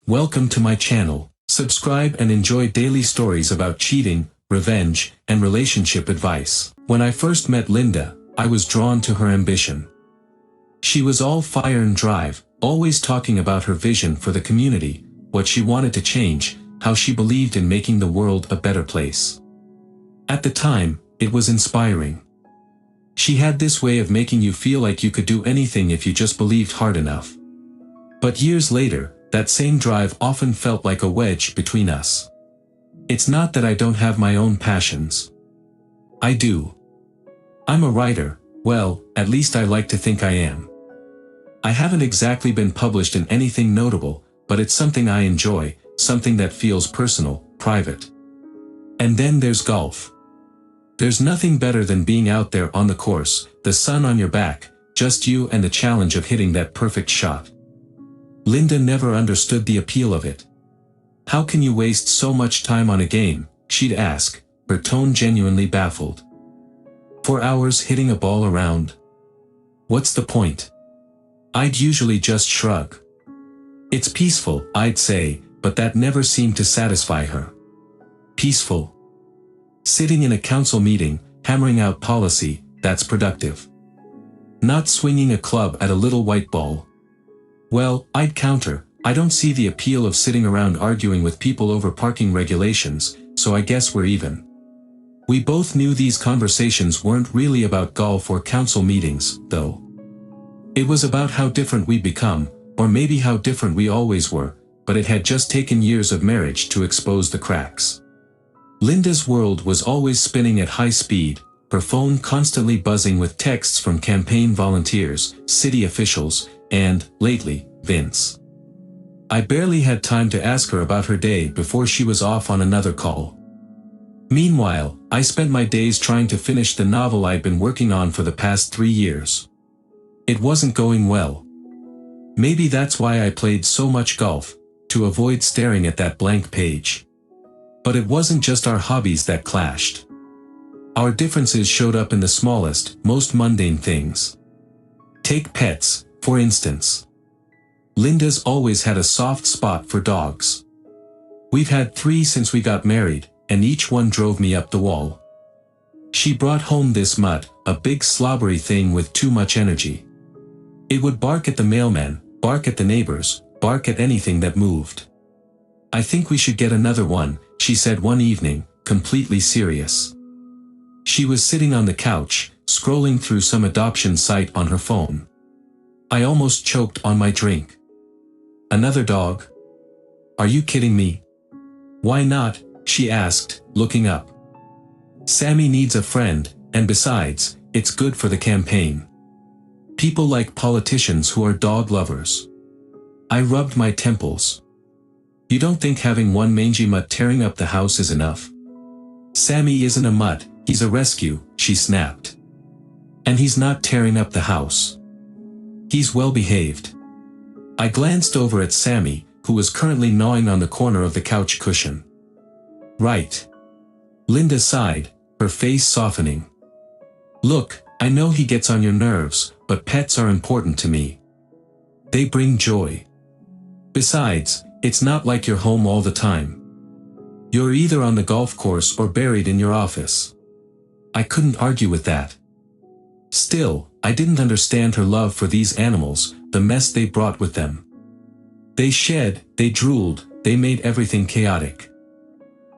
Welcome to my channel. Subscribe and enjoy daily stories about cheating, revenge, and relationship advice. When I first met Linda, I was drawn to her ambition. She was all fire and drive, always talking about her vision for the community, what she wanted to change, how she believed in making the world a better place. At the time, it was inspiring. She had this way of making you feel like you could do anything if you just believed hard enough. But years later, that same drive often felt like a wedge between us. It's not that I don't have my own passions. I do. I'm a writer, well, at least I like to think I am. I haven't exactly been published in anything notable, but it's something I enjoy, something that feels personal, private. And then there's golf. There's nothing better than being out there on the course, the sun on your back, just you and the challenge of hitting that perfect shot. Linda never understood the appeal of it. How can you waste so much time on a game, she'd ask, her tone genuinely baffled. 4 hours hitting a ball around. What's the point? I'd usually just shrug. It's peaceful, I'd say, but that never seemed to satisfy her. Peaceful? Sitting in a council meeting, hammering out policy, that's productive. Not swinging a club at a little white ball. Well, I'd counter, I don't see the appeal of sitting around arguing with people over parking regulations, so I guess we're even. We both knew these conversations weren't really about golf or council meetings, though. It was about how different we'd become, or maybe how different we always were, but it had just taken years of marriage to expose the cracks. Linda's world was always spinning at high speed, her phone constantly buzzing with texts from campaign volunteers, city officials, and, lately, Vince. I barely had time to ask her about her day before she was off on another call. Meanwhile, I spent my days trying to finish the novel I'd been working on for the past 3 years. It wasn't going well. Maybe that's why I played so much golf, to avoid staring at that blank page. But it wasn't just our hobbies that clashed. Our differences showed up in the smallest, most mundane things. Take pets, for instance. Linda's always had a soft spot for dogs. We've had 3 since we got married, and each one drove me up the wall. She brought home this mutt, a big slobbery thing with too much energy. It would bark at the mailman, bark at the neighbors, bark at anything that moved. I think we should get another one, she said one evening, completely serious. She was sitting on the couch, scrolling through some adoption site on her phone. I almost choked on my drink. Another dog? Are you kidding me? Why not? She asked, looking up. Sammy needs a friend, and besides, it's good for the campaign. People like politicians who are dog lovers. I rubbed my temples. You don't think having one mangy mutt tearing up the house is enough? Sammy isn't a mutt, he's a rescue, she snapped. And he's not tearing up the house. He's well behaved. I glanced over at Sammy, who was currently gnawing on the corner of the couch cushion. Right. Linda sighed, her face softening. Look, I know he gets on your nerves, but pets are important to me. They bring joy. Besides, it's not like you're home all the time. You're either on the golf course or buried in your office. I couldn't argue with that. Still, I didn't understand her love for these animals, the mess they brought with them. They shed, they drooled, they made everything chaotic.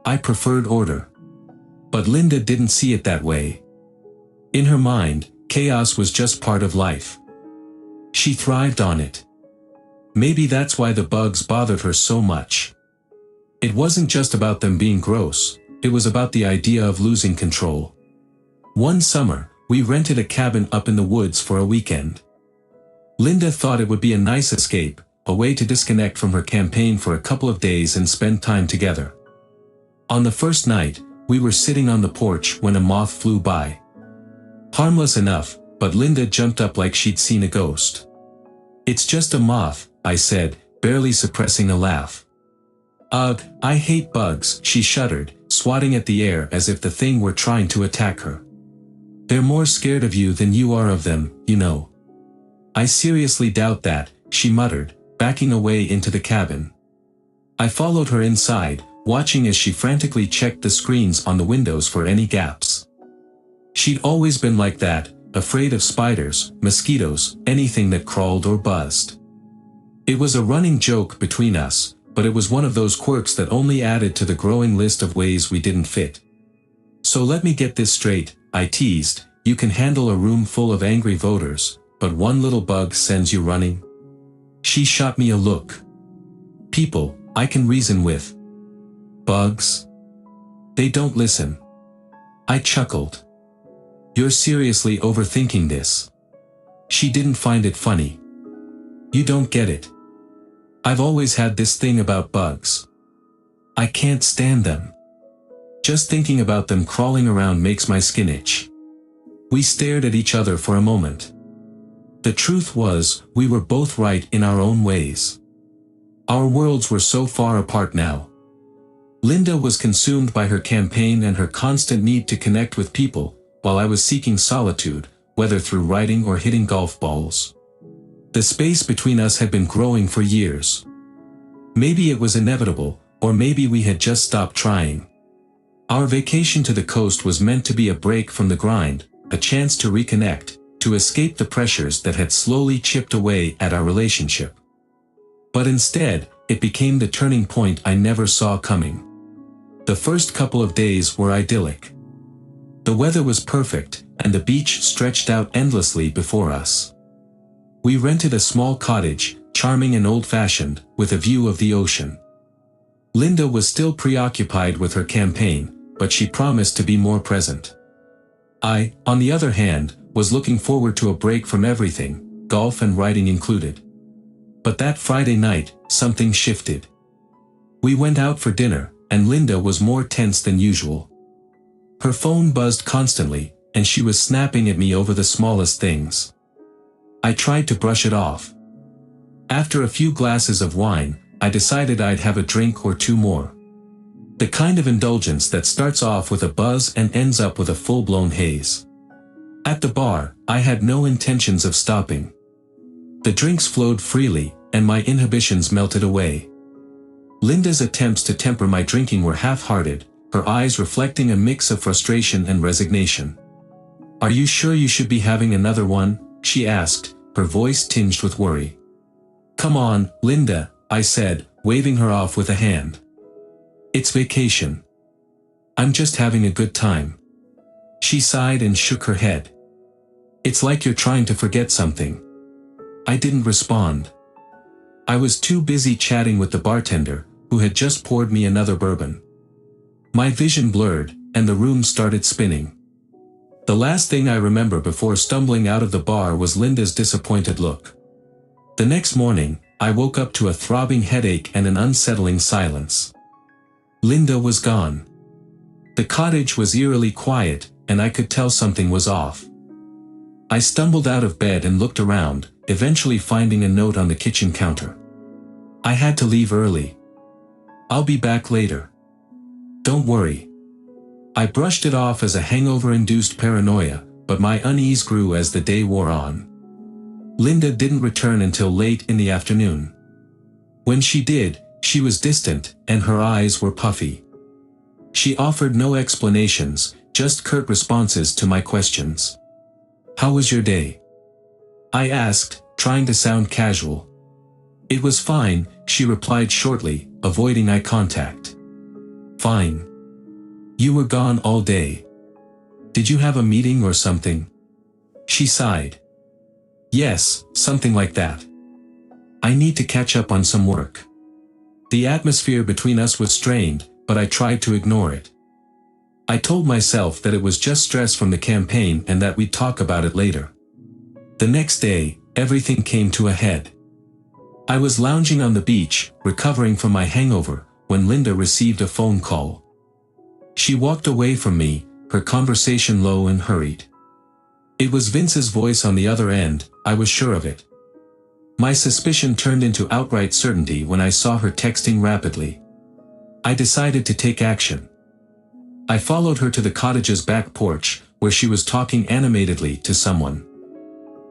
I preferred order. But Linda didn't see it that way. In her mind, chaos was just part of life. She thrived on it. Maybe that's why the bugs bothered her so much. It wasn't just about them being gross, it was about the idea of losing control. One summer, we rented a cabin up in the woods for a weekend. Linda thought it would be a nice escape, a way to disconnect from her campaign for a couple of days and spend time together. On the first night, we were sitting on the porch when a moth flew by. Harmless enough, but Linda jumped up like she'd seen a ghost. It's just a moth, I said, barely suppressing a laugh. Ugh, I hate bugs, she shuddered, swatting at the air as if the thing were trying to attack her. They're more scared of you than you are of them, you know. I seriously doubt that, she muttered, backing away into the cabin. I followed her inside, watching as she frantically checked the screens on the windows for any gaps. She'd always been like that, afraid of spiders, mosquitoes, anything that crawled or buzzed. It was a running joke between us, but it was one of those quirks that only added to the growing list of ways we didn't fit. "So let me get this straight," I teased, "you can handle a room full of angry voters, but one little bug sends you running?" She shot me a look. "People, I can reason with. Bugs? They don't listen." I chuckled. "You're seriously overthinking this." She didn't find it funny. "You don't get it. I've always had this thing about bugs. I can't stand them. Just thinking about them crawling around makes my skin itch." We stared at each other for a moment. The truth was, we were both right in our own ways. Our worlds were so far apart now. Linda was consumed by her campaign and her constant need to connect with people, while I was seeking solitude, whether through writing or hitting golf balls. The space between us had been growing for years. Maybe it was inevitable, or maybe we had just stopped trying. Our vacation to the coast was meant to be a break from the grind, a chance to reconnect, to escape the pressures that had slowly chipped away at our relationship. But instead, it became the turning point I never saw coming. The first couple of days were idyllic. The weather was perfect, and the beach stretched out endlessly before us. We rented a small cottage, charming and old-fashioned, with a view of the ocean. Linda was still preoccupied with her campaign, but she promised to be more present. I, on the other hand, was looking forward to a break from everything, golf and writing included. But that Friday night, something shifted. We went out for dinner, and Linda was more tense than usual. Her phone buzzed constantly, and she was snapping at me over the smallest things. I tried to brush it off. After a few glasses of wine, I decided I'd have a drink or two more. The kind of indulgence that starts off with a buzz and ends up with a full-blown haze. At the bar, I had no intentions of stopping. The drinks flowed freely, and my inhibitions melted away. Linda's attempts to temper my drinking were half-hearted, her eyes reflecting a mix of frustration and resignation. "Are you sure you should be having another one?" she asked, her voice tinged with worry. "Come on, Linda," I said, waving her off with a hand. "It's vacation. I'm just having a good time." She sighed and shook her head. "It's like you're trying to forget something." I didn't respond. I was too busy chatting with the bartender, who had just poured me another bourbon. My vision blurred, and the room started spinning. The last thing I remember before stumbling out of the bar was Linda's disappointed look. The next morning, I woke up to a throbbing headache and an unsettling silence. Linda was gone. The cottage was eerily quiet, and I could tell something was off. I stumbled out of bed and looked around, eventually finding a note on the kitchen counter. "I had to leave early. I'll be back later. Don't worry." I brushed it off as a hangover-induced paranoia, but my unease grew as the day wore on. Linda didn't return until late in the afternoon. When she did, she was distant, and her eyes were puffy. She offered no explanations, just curt responses to my questions. "How was your day?" I asked, trying to sound casual. "It was fine," she replied shortly, avoiding eye contact. "Fine. You were gone all day. Did you have a meeting or something?" She sighed. "Yes, something like that. I need to catch up on some work." The atmosphere between us was strained, but I tried to ignore it. I told myself that it was just stress from the campaign and that we'd talk about it later. The next day, everything came to a head. I was lounging on the beach, recovering from my hangover, when Linda received a phone call. She walked away from me, her conversation low and hurried. It was Vince's voice on the other end, I was sure of it. My suspicion turned into outright certainty when I saw her texting rapidly. I decided to take action. I followed her to the cottage's back porch, where she was talking animatedly to someone.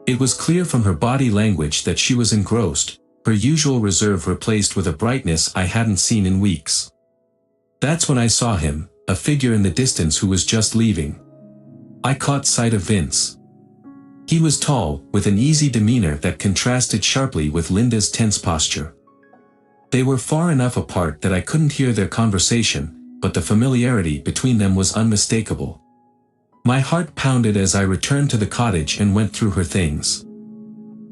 It was clear from her body language that she was engrossed, her usual reserve replaced with a brightness I hadn't seen in weeks. That's when I saw him, a figure in the distance who was just leaving. I caught sight of Vince. He was tall, with an easy demeanor that contrasted sharply with Linda's tense posture. They were far enough apart that I couldn't hear their conversation, but the familiarity between them was unmistakable. My heart pounded as I returned to the cottage and went through her things.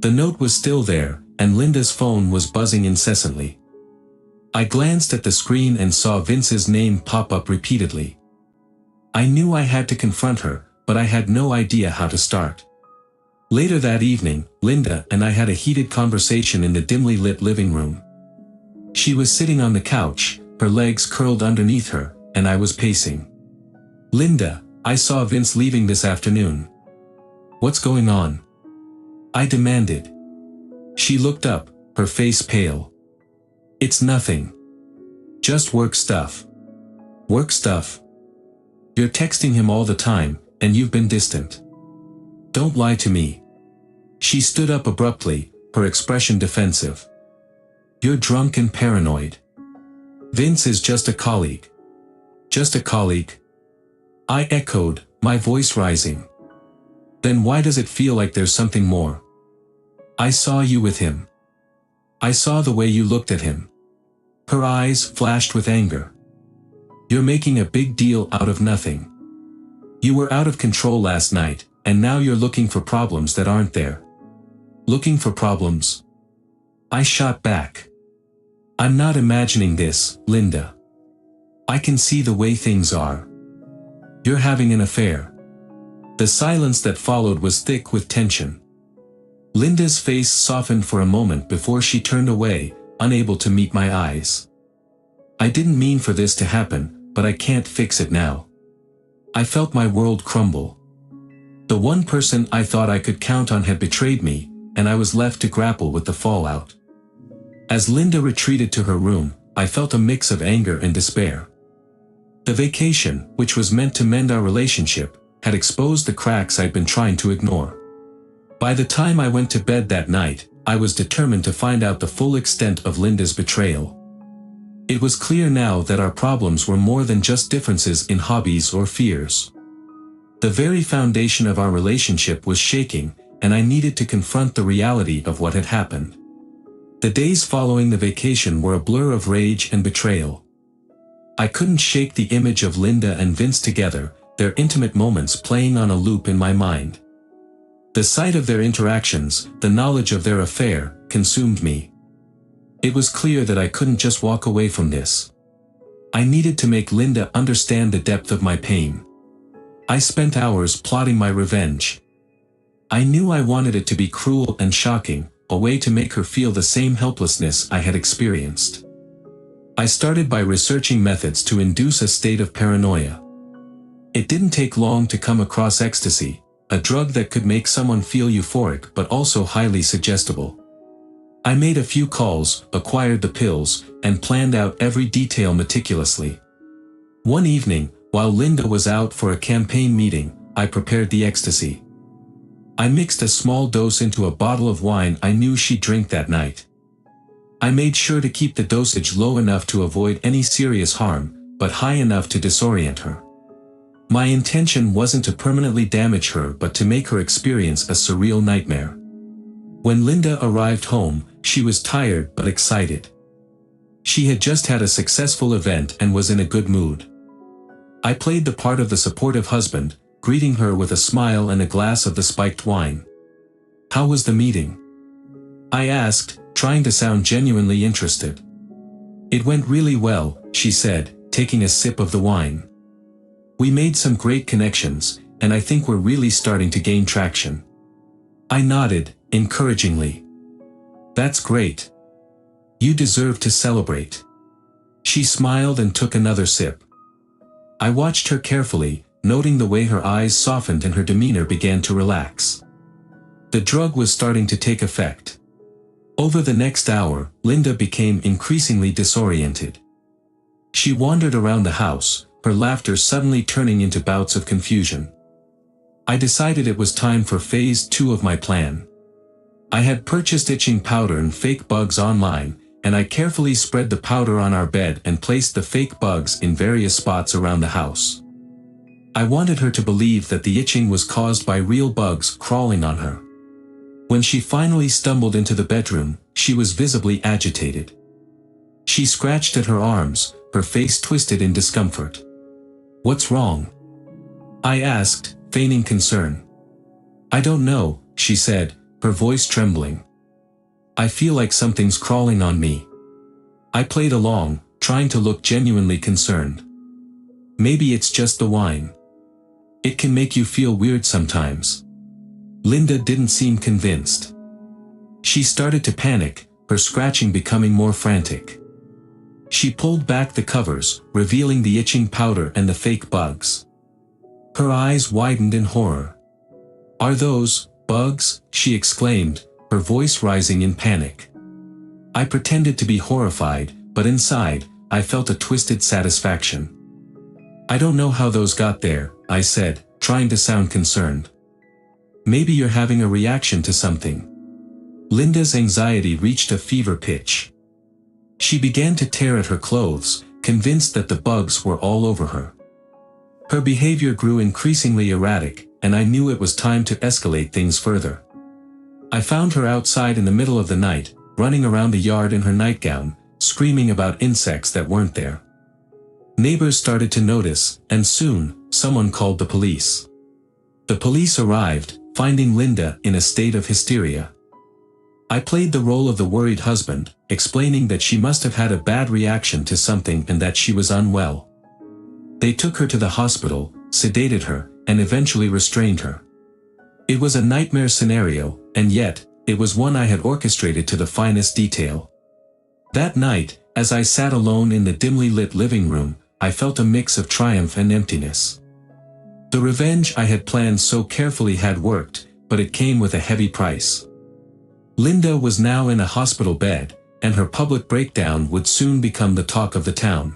The note was still there, and Linda's phone was buzzing incessantly. I glanced at the screen and saw Vince's name pop up repeatedly. I knew I had to confront her, but I had no idea how to start. Later that evening, Linda and I had a heated conversation in the dimly lit living room. She was sitting on the couch, her legs curled underneath her, and I was pacing. "Linda, I saw Vince leaving this afternoon. What's going on?" I demanded. She looked up, her face pale. "It's nothing. Just work stuff." "Work stuff? You're texting him all the time, and you've been distant. Don't lie to me." She stood up abruptly, her expression defensive. "You're drunk and paranoid. Vince is just a colleague." "Just a colleague?" I echoed, my voice rising. "Then why does it feel like there's something more?" "I saw you with him. I saw the way you looked at him." Her eyes flashed with anger. "You're making a big deal out of nothing. You were out of control last night, and now you're looking for problems that aren't there." "Looking for problems?" I shot back. "I'm not imagining this, Linda. I can see the way things are. You're having an affair." The silence that followed was thick with tension. Linda's face softened for a moment before she turned away, unable to meet my eyes. "I didn't mean for this to happen, but I can't fix it now." I felt my world crumble. The one person I thought I could count on had betrayed me, and I was left to grapple with the fallout. As Linda retreated to her room, I felt a mix of anger and despair. The vacation, which was meant to mend our relationship, had exposed the cracks I'd been trying to ignore. By the time I went to bed that night, I was determined to find out the full extent of Linda's betrayal. It was clear now that our problems were more than just differences in hobbies or fears. The very foundation of our relationship was shaking, and I needed to confront the reality of what had happened. The days following the vacation were a blur of rage and betrayal. I couldn't shake the image of Linda and Vince together, their intimate moments playing on a loop in my mind. The sight of their interactions, the knowledge of their affair, consumed me. It was clear that I couldn't just walk away from this. I needed to make Linda understand the depth of my pain. I spent hours plotting my revenge. I knew I wanted it to be cruel and shocking, a way to make her feel the same helplessness I had experienced. I started by researching methods to induce a state of paranoia. It didn't take long to come across ecstasy, a drug that could make someone feel euphoric but also highly suggestible. I made a few calls, acquired the pills, and planned out every detail meticulously. One evening, while Linda was out for a campaign meeting, I prepared the ecstasy. I mixed a small dose into a bottle of wine I knew she'd drink that night. I made sure to keep the dosage low enough to avoid any serious harm, but high enough to disorient her. My intention wasn't to permanently damage her but to make her experience a surreal nightmare. When Linda arrived home, she was tired but excited. She had just had a successful event and was in a good mood. I played the part of the supportive husband, greeting her with a smile and a glass of the spiked wine. "How was the meeting?" I asked, trying to sound genuinely interested. "It went really well," she said, taking a sip of the wine. "We made some great connections, and I think we're really starting to gain traction." I nodded, encouragingly. "That's great. You deserve to celebrate." She smiled and took another sip. I watched her carefully, noting the way her eyes softened and her demeanor began to relax. The drug was starting to take effect. Over the next hour, Linda became increasingly disoriented. She wandered around the house, her laughter suddenly turning into bouts of confusion. I decided it was time for phase 2 of my plan. I had purchased itching powder and fake bugs online, and I carefully spread the powder on our bed and placed the fake bugs in various spots around the house. I wanted her to believe that the itching was caused by real bugs crawling on her. When she finally stumbled into the bedroom, she was visibly agitated. She scratched at her arms, her face twisted in discomfort. "What's wrong?" I asked, feigning concern. "I don't know," she said, her voice trembling. "I feel like something's crawling on me." I played along, trying to look genuinely concerned. "Maybe it's just the wine. It can make you feel weird sometimes." Linda didn't seem convinced. She started to panic, her scratching becoming more frantic. She pulled back the covers, revealing the itching powder and the fake bugs. Her eyes widened in horror. "Are those bugs?" she exclaimed, her voice rising in panic. I pretended to be horrified, but inside, I felt a twisted satisfaction. "I don't know how those got there," I said, trying to sound concerned. "Maybe you're having a reaction to something." Linda's anxiety reached a fever pitch. She began to tear at her clothes, convinced that the bugs were all over her. Her behavior grew increasingly erratic, and I knew it was time to escalate things further. I found her outside in the middle of the night, running around the yard in her nightgown, screaming about insects that weren't there. Neighbors started to notice, and soon, someone called the police. The police arrived, finding Linda in a state of hysteria. I played the role of the worried husband, explaining that she must have had a bad reaction to something and that she was unwell. They took her to the hospital, sedated her, and eventually restrained her. It was a nightmare scenario, and yet, it was one I had orchestrated to the finest detail. That night, as I sat alone in the dimly lit living room, I felt a mix of triumph and emptiness. The revenge I had planned so carefully had worked, but it came with a heavy price. Linda was now in a hospital bed, and her public breakdown would soon become the talk of the town.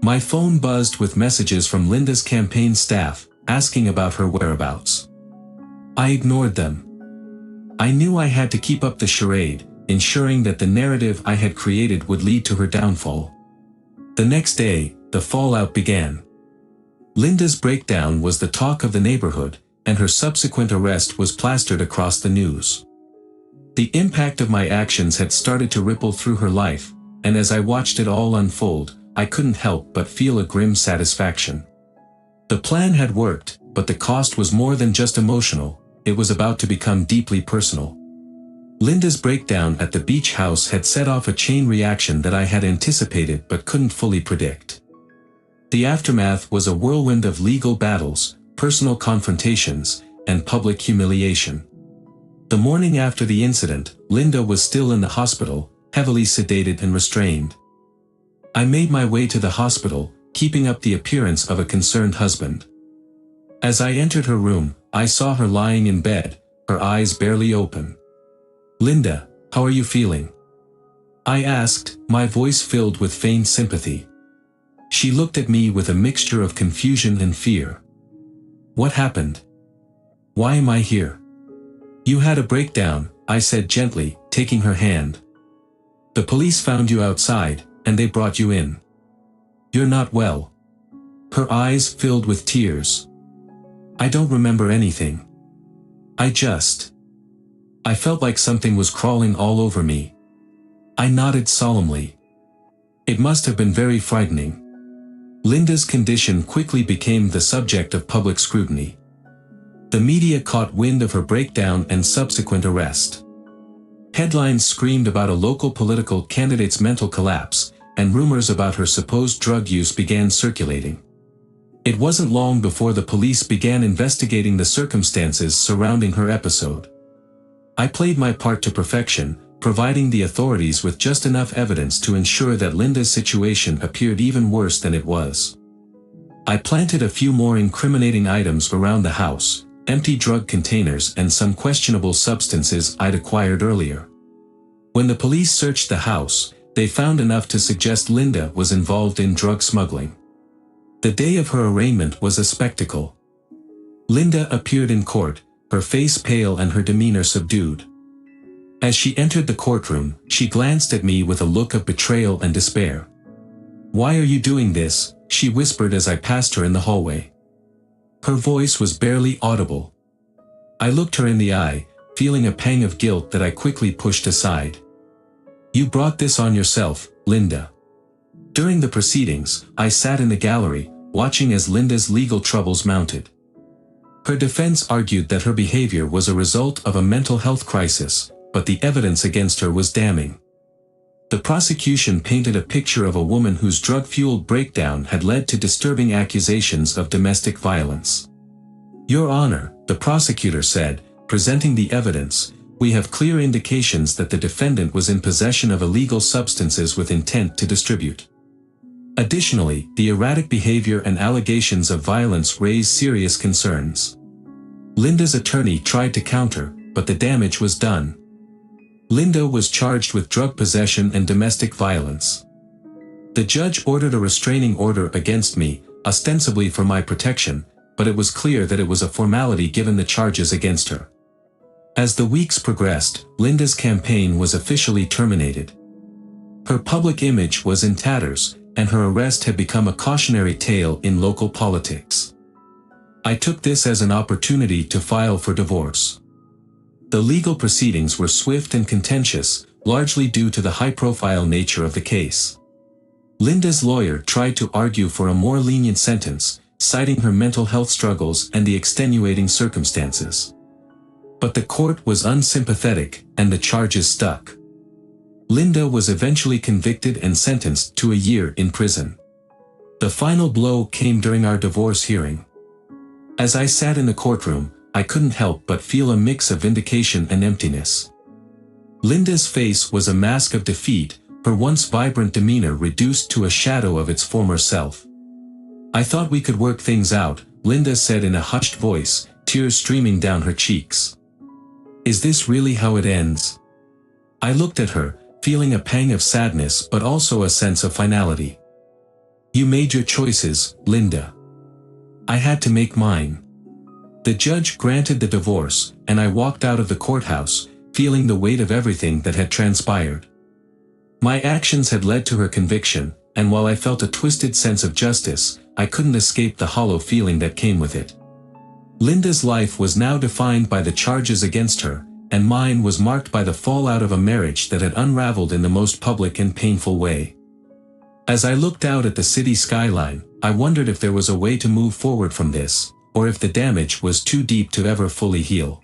My phone buzzed with messages from Linda's campaign staff, asking about her whereabouts. I ignored them. I knew I had to keep up the charade, ensuring that the narrative I had created would lead to her downfall. The next day, the fallout began. Linda's breakdown was the talk of the neighborhood, and her subsequent arrest was plastered across the news. The impact of my actions had started to ripple through her life, and as I watched it all unfold, I couldn't help but feel a grim satisfaction. The plan had worked, but the cost was more than just emotional, it was about to become deeply personal. Linda's breakdown at the beach house had set off a chain reaction that I had anticipated but couldn't fully predict. The aftermath was a whirlwind of legal battles, personal confrontations, and public humiliation. The morning after the incident, Linda was still in the hospital, heavily sedated and restrained. I made my way to the hospital, keeping up the appearance of a concerned husband. As I entered her room, I saw her lying in bed, her eyes barely open. "Linda, how are you feeling?" I asked, my voice filled with feigned sympathy. She looked at me with a mixture of confusion and fear. "What happened? Why am I here?" "You had a breakdown," I said gently, taking her hand. "The police found you outside, and they brought you in. You're not well." Her eyes filled with tears. "I don't remember anything. I felt like something was crawling all over me." I nodded solemnly. It must have been very frightening. Linda's condition quickly became the subject of public scrutiny. The media caught wind of her breakdown and subsequent arrest. Headlines screamed about a local political candidate's mental collapse, and rumors about her supposed drug use began circulating. It wasn't long before the police began investigating the circumstances surrounding her episode. I played my part to perfection, providing the authorities with just enough evidence to ensure that Linda's situation appeared even worse than it was. I planted a few more incriminating items around the house, empty drug containers and some questionable substances I'd acquired earlier. When the police searched the house, they found enough to suggest Linda was involved in drug smuggling. The day of her arraignment was a spectacle. Linda appeared in court, her face pale and her demeanor subdued. As she entered the courtroom, she glanced at me with a look of betrayal and despair. "Why are you doing this?" she whispered as I passed her in the hallway. Her voice was barely audible. I looked her in the eye, feeling a pang of guilt that I quickly pushed aside. "You brought this on yourself, Linda." During the proceedings, I sat in the gallery, watching as Linda's legal troubles mounted. Her defense argued that her behavior was a result of a mental health crisis, but the evidence against her was damning. The prosecution painted a picture of a woman whose drug-fueled breakdown had led to disturbing accusations of domestic violence. "Your Honor," the prosecutor said, presenting the evidence, "we have clear indications that the defendant was in possession of illegal substances with intent to distribute. Additionally, the erratic behavior and allegations of violence raise serious concerns." Linda's attorney tried to counter, but the damage was done. Linda was charged with drug possession and domestic violence. The judge ordered a restraining order against me, ostensibly for my protection, but it was clear that it was a formality given the charges against her. As the weeks progressed, Linda's campaign was officially terminated. Her public image was in tatters, and her arrest had become a cautionary tale in local politics. I took this as an opportunity to file for divorce. The legal proceedings were swift and contentious, largely due to the high-profile nature of the case. Linda's lawyer tried to argue for a more lenient sentence, citing her mental health struggles and the extenuating circumstances. But the court was unsympathetic, and the charges stuck. Linda was eventually convicted and sentenced to a year in prison. The final blow came during our divorce hearing. As I sat in the courtroom, I couldn't help but feel a mix of vindication and emptiness. Linda's face was a mask of defeat, her once vibrant demeanor reduced to a shadow of its former self. "I thought we could work things out," Linda said in a hushed voice, tears streaming down her cheeks. "Is this really how it ends?" I looked at her, feeling a pang of sadness but also a sense of finality. "You made your choices, Linda. I had to make mine." The judge granted the divorce, and I walked out of the courthouse, feeling the weight of everything that had transpired. My actions had led to her conviction, and while I felt a twisted sense of justice, I couldn't escape the hollow feeling that came with it. Linda's life was now defined by the charges against her, and mine was marked by the fallout of a marriage that had unraveled in the most public and painful way. As I looked out at the city skyline, I wondered if there was a way to move forward from this, or if the damage was too deep to ever fully heal.